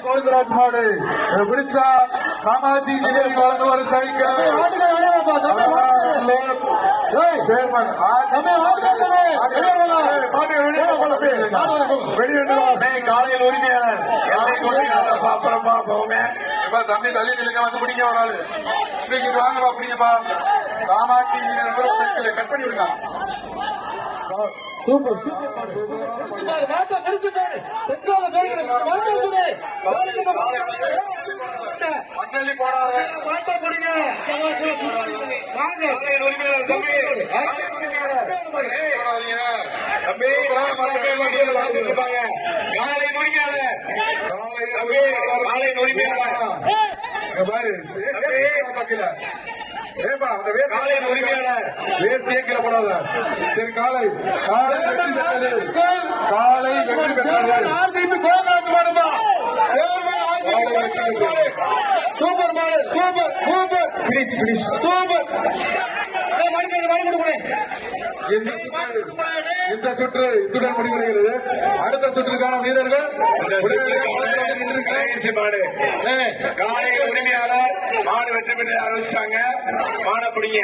கோவிந்தராஜ் மாடு பிடிச்சா காமாஜி வளர்ந்து ஒரு சைக்கிள் காலையில் உரிமையாளர் அப்புறமா போங்க தம்பி தள்ளி நிலுங்க வந்து பிடிங்க ஒரு ஆளு இன்னைக்கு வாங்கப்பா பிடிங்கப்பா காமாட்சி சைக்கிள் கட் பண்ணி விடுங்க சூப்பர் மண்ணி போடாது சரி காலை காலை காலை சூப்பர் மாடு சூப்பர் சூப்பர் சூப்பர் இந்த சுற்று இத்துடன் முடிவடைகிறது. அடுத்த சுற்றுக்கான வீரர்கள் காலை உரிமையாளர் மாடு வெற்றி பெற்று அறிவிச்சாங்க. மாட பிடிங்க